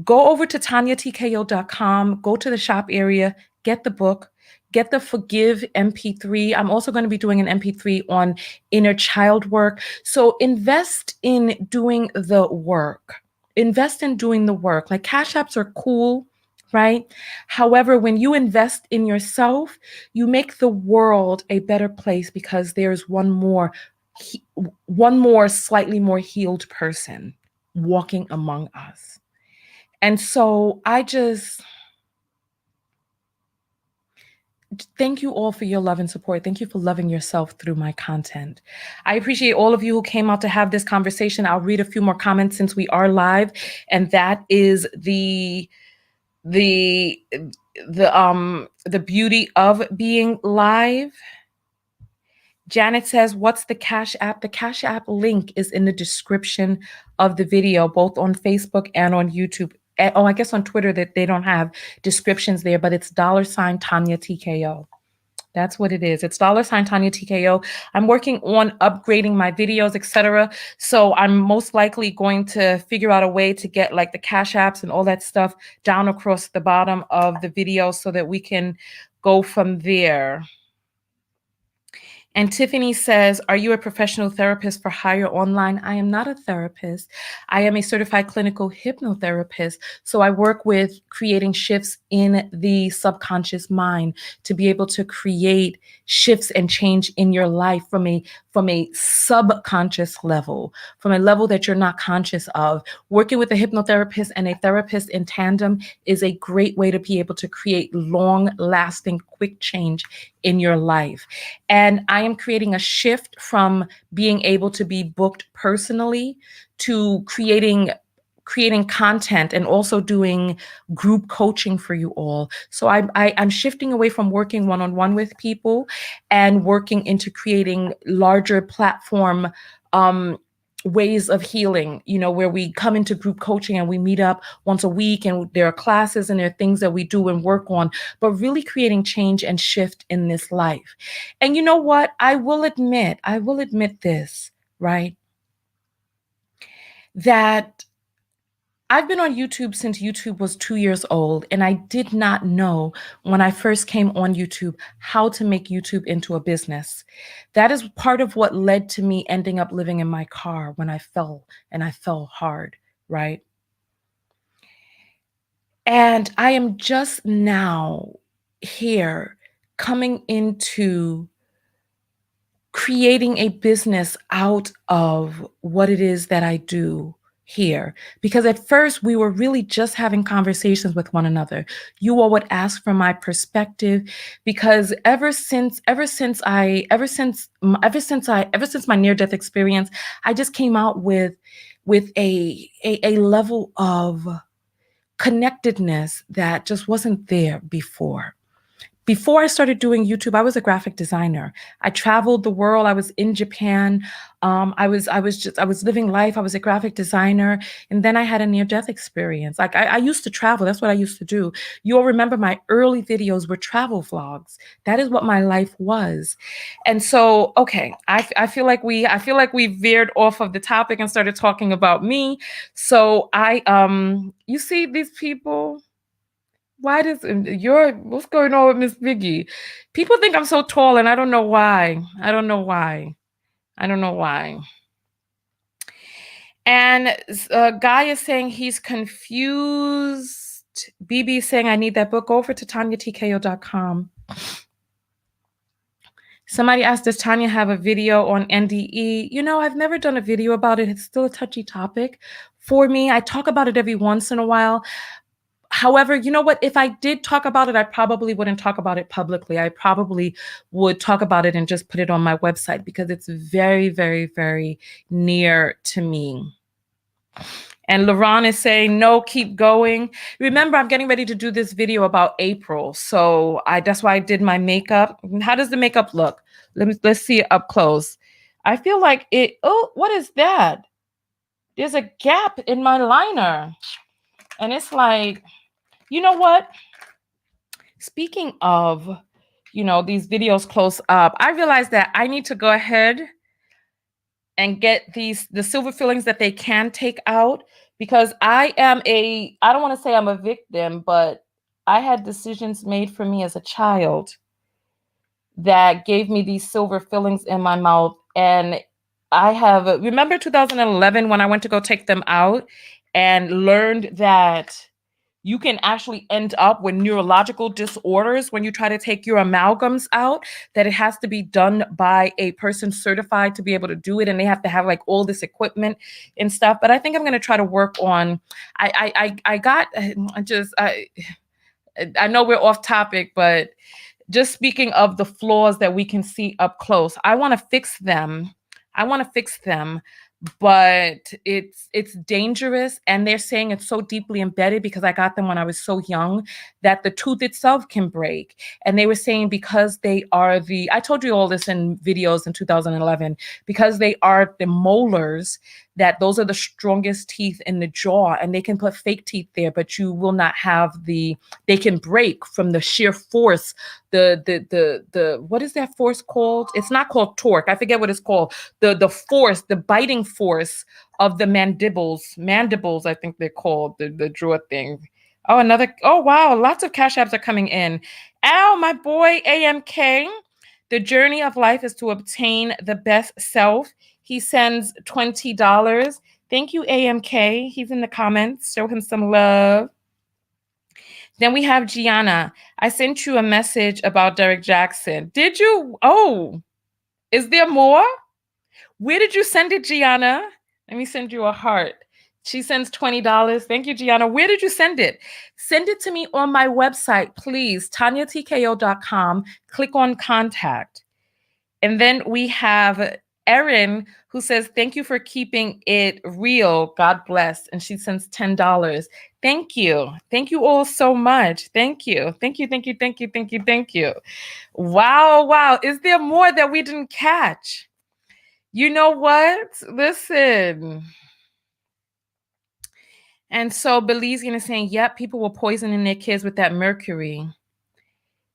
Go over to tanyatko.com, go to the shop area, get the book, get the Forgive MP3. I'm also going to be doing an MP3 on inner child work. So invest in doing the work. Invest in doing the work. Like Cash Apps are cool, right? However, when you invest in yourself, you make the world a better place because there's one more slightly more healed person walking among us. And so I just thank you all for your love and support. Thank you for loving yourself through my content. I appreciate all of you who came out to have this conversation. I'll read a few more comments since we are live, and that is the beauty of being live. Janet says, "What's the Cash App?" The Cash App link is in the description of the video, both on Facebook and on YouTube. I guess on Twitter that they don't have descriptions there, but it's $ Tanya TKO. That's what it is. It's $ Tanya TKO. I'm working on upgrading my videos, etc. So I'm most likely going to figure out a way to get like the Cash Apps and all that stuff down across the bottom of the video so that we can go from there. And Tiffany says, "Are you a professional therapist for hire online?" I am not a therapist. I am a certified clinical hypnotherapist. So I work with creating shifts in the subconscious mind to be able to create shifts and change in your life from a subconscious level, from a level that you're not conscious of. Working with a hypnotherapist and a therapist in tandem is a great way to be able to create long-lasting, quick change in your life. And I am creating a shift from being able to be booked personally to creating content and also doing group coaching for you all. So I'm shifting away from working one-on-one with people and working into creating larger platform ways of healing, where we come into group coaching and we meet up once a week and there are classes and there are things that we do and work on, but really creating change and shift in this life. And you know what? I will admit this, right? That I've been on YouTube since YouTube was 2 years old, and I did not know when I first came on YouTube how to make YouTube into a business. That is part of what led to me ending up living in my car when I fell, and I fell hard, right? And I am just now here coming into creating a business out of what it is that I do here. Because at first we were really just having conversations with one another. You all would ask for my perspective because ever since my near-death experience, I just came out with a level of connectedness that just wasn't there before. Before I started doing YouTube, I was a graphic designer. I traveled the world. I was in Japan. I was living life. I was a graphic designer, and then I had a near-death experience. Like I used to travel. That's what I used to do. You'll remember my early videos were travel vlogs. That is what my life was. And so, okay, I feel like we veered off of the topic and started talking about me. So you see these people. What's going on with Miss Biggie? People think I'm so tall and I don't know why. I don't know why. And Guy is saying he's confused. BB is saying I need that book. Go over to TanyaTKO.com. Somebody asked, does Tanya have a video on NDE? You know, I've never done a video about it. It's still a touchy topic for me. I talk about it every once in a while. However, you know what? If I did talk about it, I probably wouldn't talk about it publicly. I probably would talk about it and just put it on my website because it's very, very, very near to me. And LaRon is saying, no, keep going. Remember, I'm getting ready to do this video about April. So that's why I did my makeup. How does the makeup look? Let's see it up close. I feel like what is that? There's a gap in my liner. And it's like, you know what? Speaking of, these videos close up, I realized that I need to go ahead and get the silver fillings that they can take out, because I don't want to say I'm a victim, but I had decisions made for me as a child that gave me these silver fillings in my mouth. And remember 2011 when I went to go take them out and learned that you can actually end up with neurological disorders when you try to take your amalgams out, that it has to be done by a person certified to be able to do it. And they have to have like all this equipment and stuff. But I think I'm going to try to work on, I know we're off topic, but just speaking of the flaws that we can see up close, I want to fix them. But it's dangerous, and they're saying it's so deeply embedded because I got them when I was so young that the tooth itself can break. And they were saying because they are I told you all this in videos in 2011, because they are the molars, that those are the strongest teeth in the jaw, and they can put fake teeth there, but you will not have they can break from the sheer force. The what is that force called? It's not called torque. I forget what it's called. The force, the biting force of the mandibles, I think they're called, the draw thing. Oh wow, lots of cash apps are coming in. Ow, my boy AMK. The journey of life is to obtain the best self. He sends $20. Thank you, AMK. He's in the comments. Show him some love. Then we have Gianna. I sent you a message about Derek Jackson. Did you? Oh, is there more? Where did you send it, Gianna? Let me send you a heart. She sends $20. Thank you, Gianna. Where did you send it? Send it to me on my website, please. TanyaTKO.com. Click on contact. And then we have Erin, who says, thank you for keeping it real. God bless. And she sends $10. Thank you. Thank you all so much. Thank you. Thank you. Thank you. Thank you. Thank you. Thank you. Wow. Wow. Is there more that we didn't catch? You know what? Listen. And so Belizean is saying, yep, people were poisoning their kids with that mercury.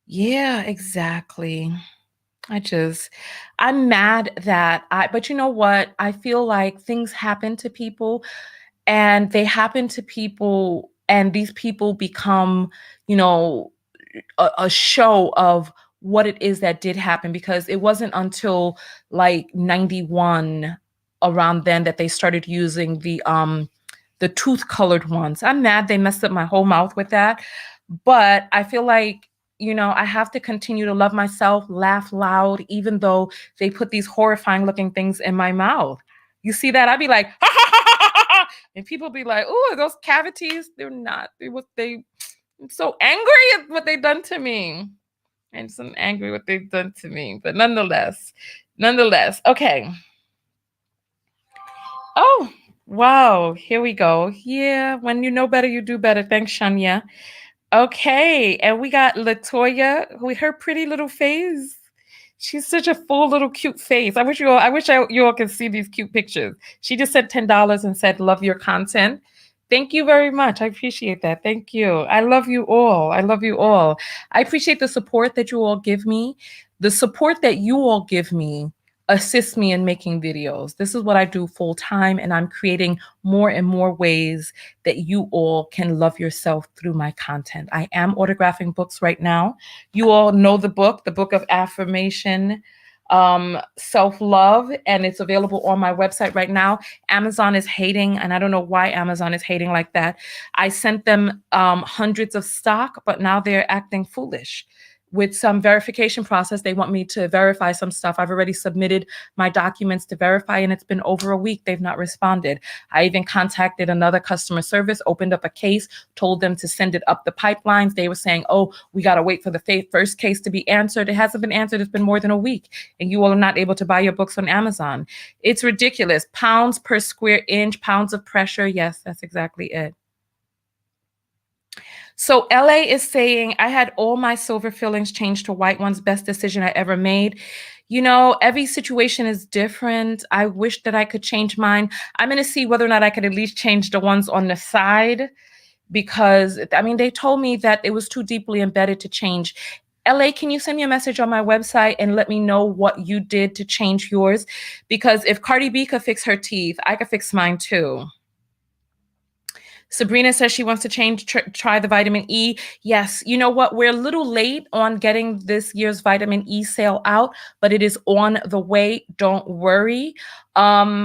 Yeah, exactly. I'm mad that but you know what? I feel like things happen to people, and they happen to people, and these people become, a show of what it is that did happen, because it wasn't until like 91 around then that they started using the tooth colored ones. I'm mad they messed up my whole mouth with that. But I feel like, I have to continue to love myself, laugh loud, even though they put these horrifying looking things in my mouth. You see that? I'd be like, ha, ha, ha, ha, ha, ha. And people be like, oh, those cavities, they're not. I'm so angry at what they've done to me. I'm so angry what they've done to me. But nonetheless, okay. Oh, wow. Here we go. Yeah, when you know better, you do better. Thanks, Shania. Okay, and we got Latoya with her pretty little face. She's such a full little cute face. I wish you all could see these cute pictures. She just said $10 and said, love your content. Thank you very much. I appreciate that. Thank you. I love you all. I love you all. I appreciate the support that you all give me. The support that you all give me assists me in making videos. This is what I do full time, and I'm creating more and more ways that you all can love yourself through my content. I am autographing books right now. You all know the book of affirmation. self-love, and it's available on my website right now. Amazon is hating, and I don't know why Amazon is hating like that. I sent them hundreds of stock, but now they're acting foolish with some verification process. They want me to verify some stuff. I've already submitted my documents to verify, and it's been over a week. They've not responded. I even contacted another customer service, opened up a case, told them to send it up the pipelines. They were saying, oh, we got to wait for the first case to be answered. It hasn't been answered. It's been more than a week, and you all are not able to buy your books on Amazon. It's ridiculous. Pounds per square inch, pounds of pressure. Yes, that's exactly it. So LA is saying, I had all my silver fillings changed to white ones. Best decision I ever made. You know, every situation is different. I wish that I could change mine. I'm going to see whether or not I could at least change the ones on the side, because, I mean, they told me that it was too deeply embedded to change. LA, can you send me a message on my website and let me know what you did to change yours? Because if Cardi B could fix her teeth, I could fix mine too. Sabrina says she wants to try the vitamin E. Yes, you know what? We're a little late on getting this year's vitamin E sale out, but it is on the way. Don't worry. The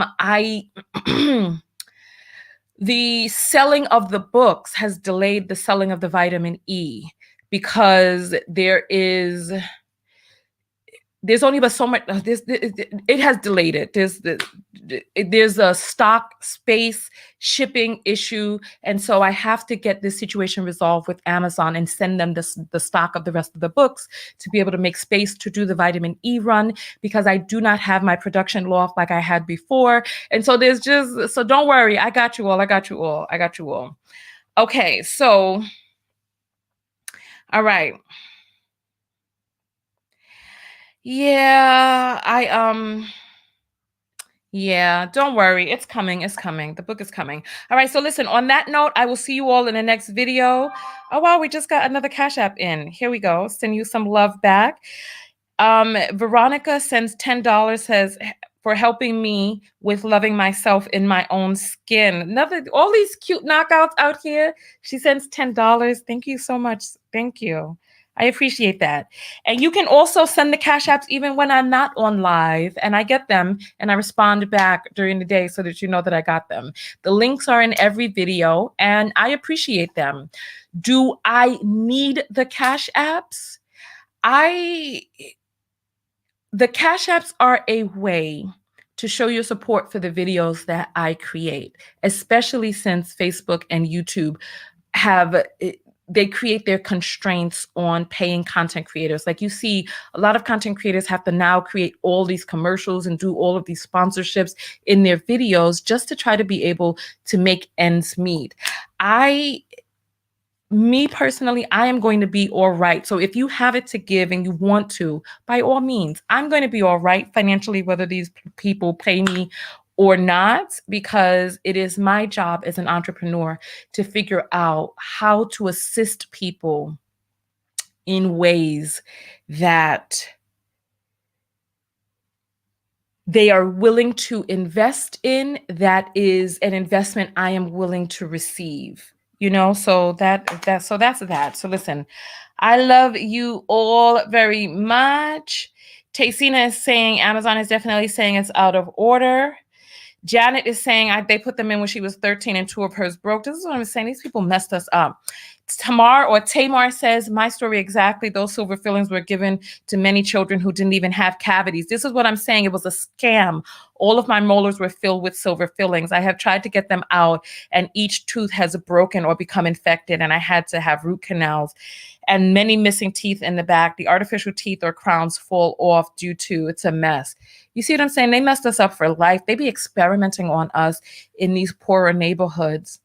selling of the books has delayed the selling of the vitamin E because there's only but so much. It has delayed it. There's a stock space shipping issue, and so I have to get this situation resolved with Amazon and send them the stock of the rest of the books to be able to make space to do the vitamin E run, because I do not have my production loft like I had before. And so so don't worry, I got you all. Okay, so all right. Yeah, don't worry. It's coming. The book is coming. All right. So listen, on that note, I will see you all in the next video. Oh, wow. We just got another Cash App in. Here we go. Send you some love back. Veronica sends $10, says, for helping me with loving myself in my own skin. All these cute knockouts out here. She sends $10. Thank you so much. Thank you. I appreciate that. And you can also send the Cash Apps even when I'm not on live, and I get them and I respond back during the day so that you know that I got them. The links are in every video and I appreciate them. Do I need the Cash Apps? The Cash Apps are a way to show your support for the videos that I create, especially since Facebook and YouTube they create their constraints on paying content creators. Like, you see, a lot of content creators have to now create all these commercials and do all of these sponsorships in their videos just to try to be able to make ends meet. Me personally, I am going to be all right. So if you have it to give and you want to, by all means, I'm going to be all right financially, whether these people pay me or not, because it is my job as an entrepreneur to figure out how to assist people in ways that they are willing to invest in, that is an investment I am willing to receive. So that's that. So listen, I love you all very much. Tacina is saying Amazon is definitely saying it's out of order. Janet is saying they put them in when she was 13 and 2 of hers broke. This is what I'm saying. These people messed us up. Tamar says, my story exactly. Those silver fillings were given to many children who didn't even have cavities. This is what I'm saying. It was a scam. All of my molars were filled with silver fillings. I have tried to get them out, and each tooth has broken or become infected, and I had to have root canals and many missing teeth in the back. The artificial teeth or crowns fall off due to it's a mess. You see what I'm saying? They messed us up for life. They be experimenting on us in these poorer neighborhoods.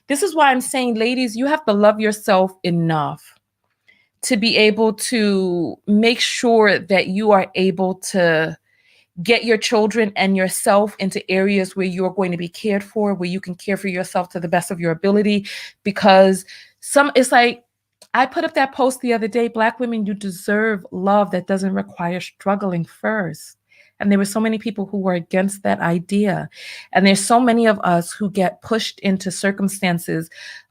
This is why I'm saying, ladies, you have to love yourself enough to be able to make sure that you are able to get your children and yourself into areas where you're going to be cared for, where you can care for yourself to the best of your ability. Because it's like, I put up that post the other day, Black women, you deserve love that doesn't require struggling first. And there were so many people who were against that idea. And there's so many of us who get pushed into circumstances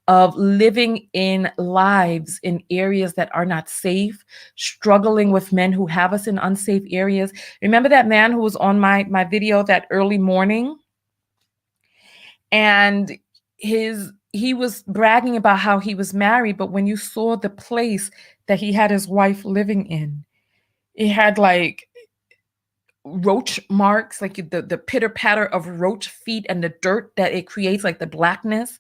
of living in lives in areas that are not safe, struggling with men who have us in unsafe areas. Remember that man who was on my video that early morning? And he was bragging about how he was married, but when you saw the place that he had his wife living in, it had like roach marks, like the pitter patter of roach feet and the dirt that it creates, like the blackness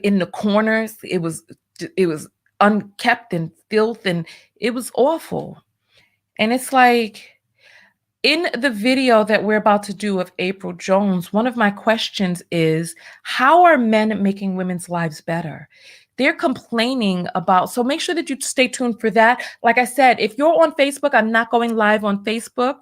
in the corners. It was unkept and filth, and it was awful. And it's like, in the video that we're about to do of April Jones, one of my questions is, how are men making women's lives better? They're complaining about, so make sure that you stay tuned for that. Like I said, if you're on Facebook, I'm not going live on Facebook.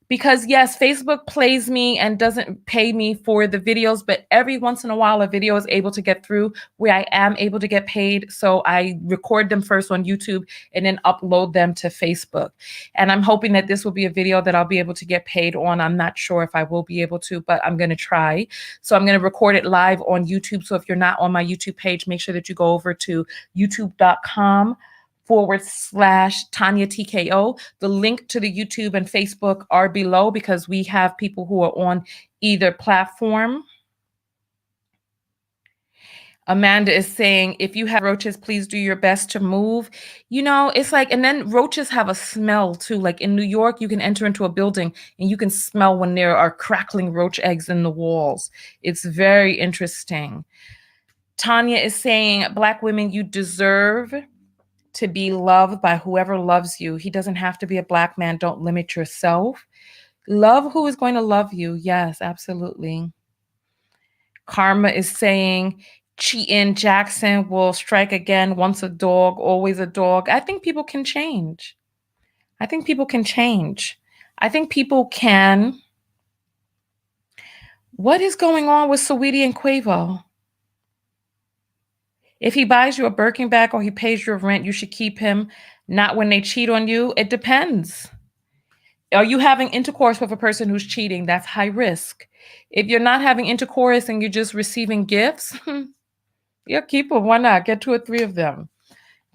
Because yes, Facebook plays me and doesn't pay me for the videos, but every once in a while a video is able to get through where I am able to get paid. So I record them first on YouTube and then upload them to Facebook. And I'm hoping that this will be a video that I'll be able to get paid on. I'm not sure if I will be able to, but I'm going to try. So I'm going to record it live on YouTube. So if you're not on my YouTube page, make sure that you go over to youtube.com/Tanya TKO. The link to the YouTube and Facebook are below because we have people who are on either platform. Amanda is saying, if you have roaches, please do your best to move. You know, it's like, and then roaches have a smell too. Like in New York, you can enter into a building and you can smell when there are crackling roach eggs in the walls. It's very interesting. Tanya is saying, Black women, you deserve to be loved by whoever loves you. He doesn't have to be a Black man. Don't limit yourself. Love who is going to love you. Yes, absolutely. Karma is saying, Cheatin' Jackson will strike again. Once a dog, always a dog. I think people can change. I think people can change. I think people can. What is going on with Saweetie and Quavo? If he buys you a Birkin bag or he pays your rent, you should keep him. Not when they cheat on you. It depends. Are you having intercourse with a person who's cheating? That's high risk. If you're not having intercourse and you're just receiving gifts, yeah, keep them. Why not? Get 2 or 3 of them.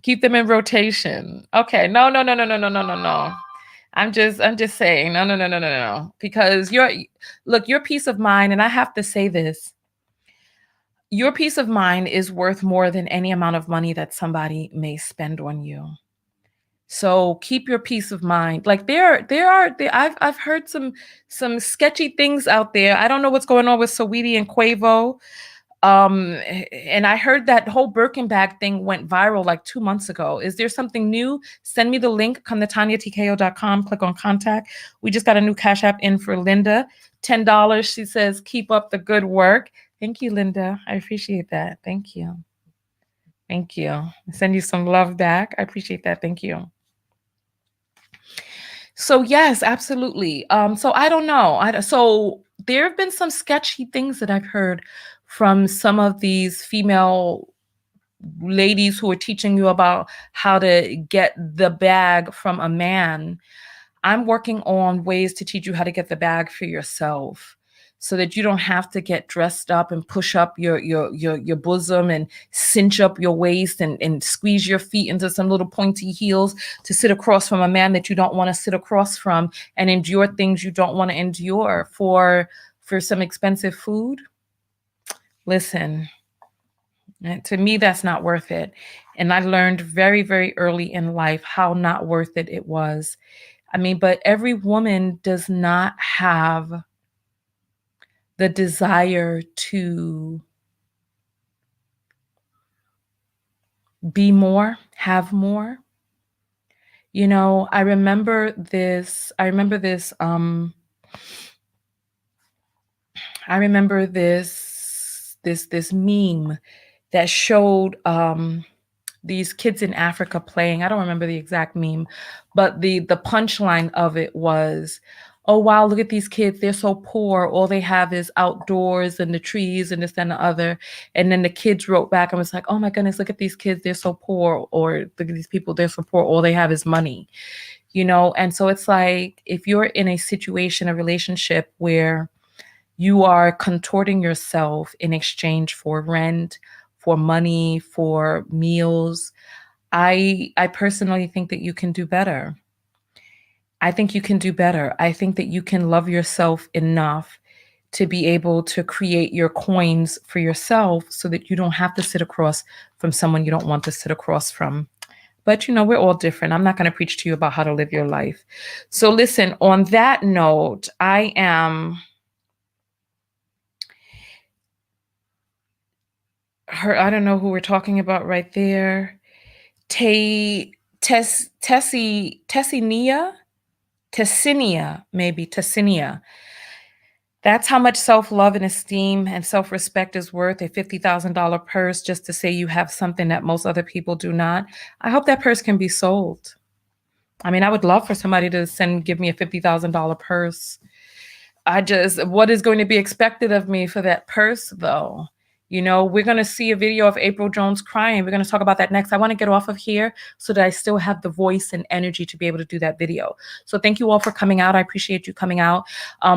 Keep them in rotation. Okay. No, no, no, no, no, no, no, no, no. I'm just saying, no, no, no, no, no, no. Because your peace of mind, and I have to say this, your peace of mind is worth more than any amount of money that somebody may spend on you. So keep your peace of mind. Like I've heard some sketchy things out there. I don't know what's going on with Saweetie and Quavo. And I heard that whole Birkin bag thing went viral like 2 months ago. Is there something new? Send me the link. Come to TanyaTKO.com. Click on contact. We just got a new Cash App in for Linda. $10. She says, keep up the good work. Thank you, Linda. I appreciate that. Thank you. Thank you. I send you some love back. I appreciate that. Thank you. So yes, absolutely. So I don't know. So there have been some sketchy things that I've heard from some of these female ladies who are teaching you about how to get the bag from a man. I'm working on ways to teach you how to get the bag for yourself, so that you don't have to get dressed up and push up your bosom and cinch up your waist and squeeze your feet into some little pointy heels to sit across from a man that you don't want to sit across from and endure things you don't want to endure for some expensive food. Listen, to me, that's not worth it. And I learned very, very early in life how not worth it was. I mean, but every woman does not have the desire to be more, have more. You know, I remember this meme that showed these kids in Africa playing. I don't remember the exact meme, but the punchline of it was, oh wow, look at these kids, they're so poor. All they have is outdoors and the trees and this and the other. And then the kids wrote back and was like, oh my goodness, look at these kids, they're so poor. Or look at these people, they're so poor, all they have is money. You know, and so it's like, if you're in a situation, a relationship where you are contorting yourself in exchange for rent, for money, for meals. I personally think that you can do better. I think you can do better. I think that you can love yourself enough to be able to create your coins for yourself so that you don't have to sit across from someone you don't want to sit across from. But we're all different. I'm not going to preach to you about how to live your life. So listen, on that note, I don't know who we're talking about right there. Tessinia. That's how much self-love and esteem and self-respect is worth, a $50,000 purse, just to say you have something that most other people do not. I hope that purse can be sold. I mean, I would love for somebody to give me a $50,000 purse. What is going to be expected of me for that purse, though? We're going to see a video of April Jones crying. We're going to talk about that next. I want to get off of here so that I still have the voice and energy to be able to do that video. So thank you all for coming out. I appreciate you coming out.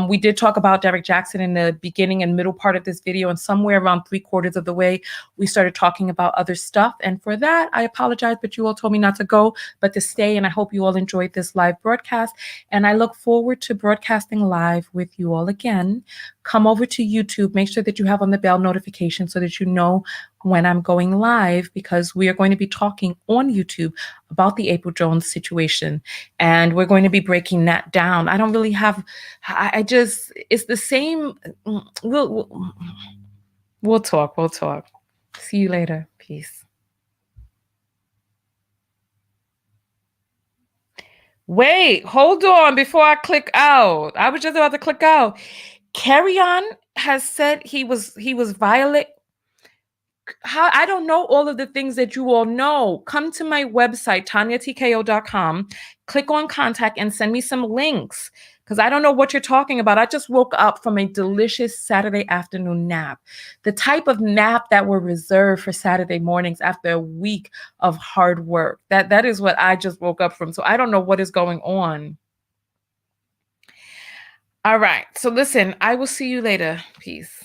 We did talk about Derek Jackson in the beginning and middle part of this video, and somewhere around 3/4 of the way, we started talking about other stuff. And for that, I apologize, but you all told me not to go, but to stay. And I hope you all enjoyed this live broadcast. And I look forward to broadcasting live with you all again. Come over to YouTube. Make sure that you have on the bell notification so that you know when I'm going live, because we are going to be talking on YouTube about the April Jones situation. And we're going to be breaking that down. I don't really have, it's the same. We'll talk. See you later. Peace. Wait, hold on before I click out. I was just about to click out. Carrion has said he was violent. How I don't know all of the things that you all know. Come to my website, TanyaTKO.com, click on contact and send me some links, because I don't know what you're talking about. I just woke up from a delicious Saturday afternoon nap, the type of nap that were reserved for Saturday mornings after a week of hard work. That is what I just woke up from. So I don't know what is going on. All right. So listen, I will see you later. Peace.